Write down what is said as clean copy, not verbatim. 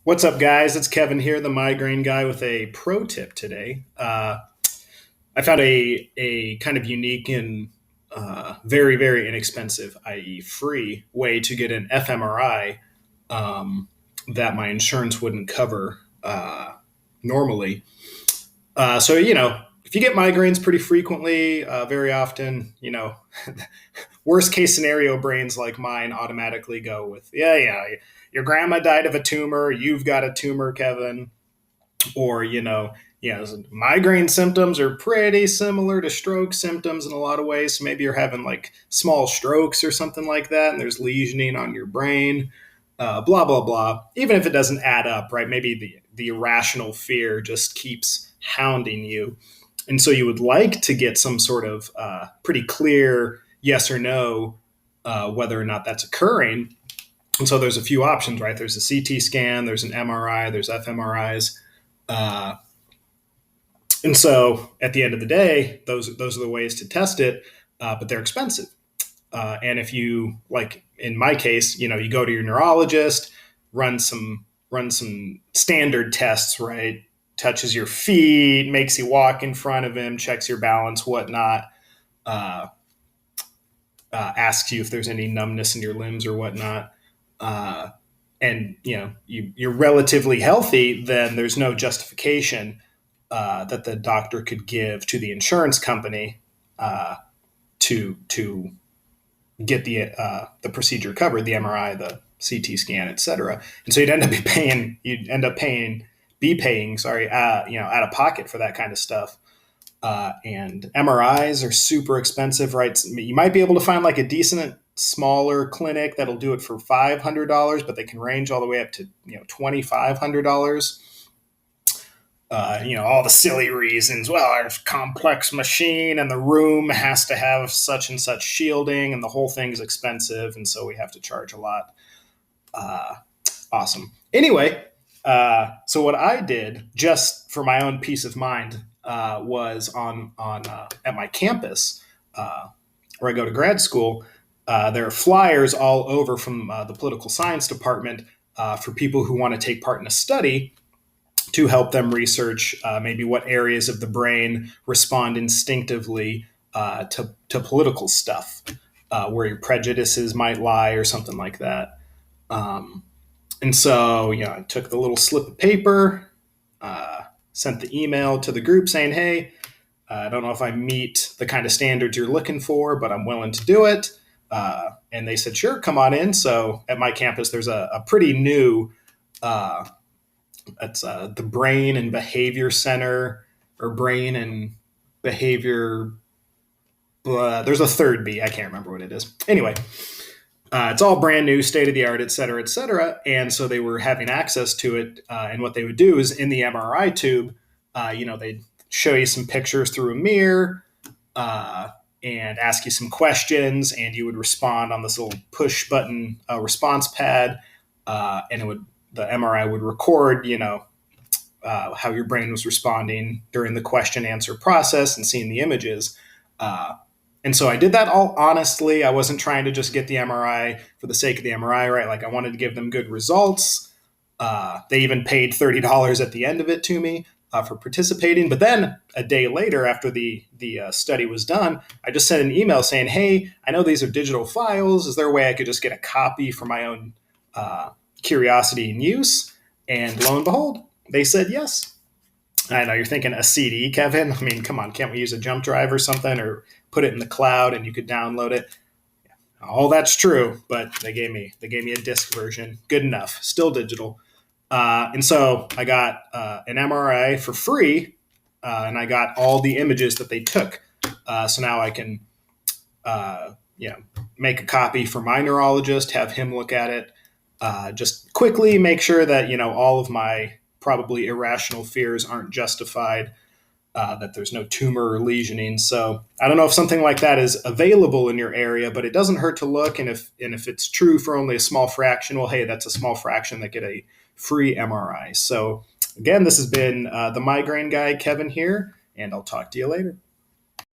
What's up, guys? It's Kevin here, the Migraine Guy, with a pro tip today. I found a kind of unique and very, very inexpensive, i.e., free way to get an fMRI that my insurance wouldn't cover normally. If you get migraines pretty frequently, very often, worst case scenario brains like mine automatically go with, yeah, your grandma died of a tumor, you've got a tumor, Kevin. Or, migraine symptoms are pretty similar to stroke symptoms in a lot of ways. So maybe you're having like small strokes or something like that, and there's lesioning on your brain, blah, blah, blah. Even if it doesn't add up, right? Maybe the irrational fear just keeps hounding you. And so you would like to get some sort of pretty clear yes or no whether or not that's occurring. And so there's a few options, right? There's a CT scan, there's an MRI, there's fMRIs. Uh, and so at the end of the day, those are the ways to test it, but they're expensive. And if you, like in my case, you go to your neurologist, run some standard tests, right? Touches your feet, makes you walk in front of him, checks your balance, whatnot, uh, asks you if there's any numbness in your limbs or whatnot. And you're relatively healthy, then there's no justification that the doctor could give to the insurance company to get the procedure covered, the MRI, the CT scan, et cetera. And so you'd end up paying, out of pocket for that kind of stuff. And MRIs are super expensive, right? You might be able to find like a decent smaller clinic that'll do it for $500, but they can range all the way up to $2,500. All the silly reasons. Well, there's a complex machine and the room has to have such and such shielding and the whole thing's expensive. And so we have to charge a lot. Awesome. Anyway, so what I did just for my own peace of mind was on at my campus where I go to grad school. There are flyers all over from the political science department for people who want to take part in a study to help them research maybe what areas of the brain respond instinctively to political stuff, where your prejudices might lie or something like that. And so, I took the little slip of paper, sent the email to the group saying, hey, I don't know if I meet the kind of standards you're looking for, but I'm willing to do it. And they said, sure, come on in. So at my campus, there's a pretty new, it's the Brain and Behavior Center, or Brain and Behavior. There's a third B. I can't remember what it is. Anyway, it's all brand new, state of the art, et cetera, et cetera. And so they were having access to it. And what they would do is in the MRI tube, they'd show you some pictures through a mirror, and ask you some questions, and you would respond on this little push button response pad, and the MRI would record, how your brain was responding during the question answer process and seeing the images. And so I did that all honestly. I wasn't trying to just get the MRI for the sake of the MRI, right? Like I wanted to give them good results. They even paid $30 at the end of it to me for participating. But then a day later, after the study was done, I just sent an email saying, hey, I know these are digital files. Is there a way I could just get a copy for my own curiosity and use? And lo and behold, they said yes. I know you're thinking a CD, Kevin. I mean, come on, can't we use a jump drive or something, or put it in the cloud and you could download it? All that's true, but they gave me a disc version. Good enough, still digital. And so I got an MRI for free, and I got all the images that they took. So now I can, make a copy for my neurologist, have him look at it, just quickly make sure that all of my probably irrational fears aren't justified, that there's no tumor or lesioning. So I don't know if something like that is available in your area, but it doesn't hurt to look. And if it's true for only a small fraction, well, hey, that's a small fraction that get a free MRI. So again, this has been the Migraine Guy, Kevin here, and I'll talk to you later.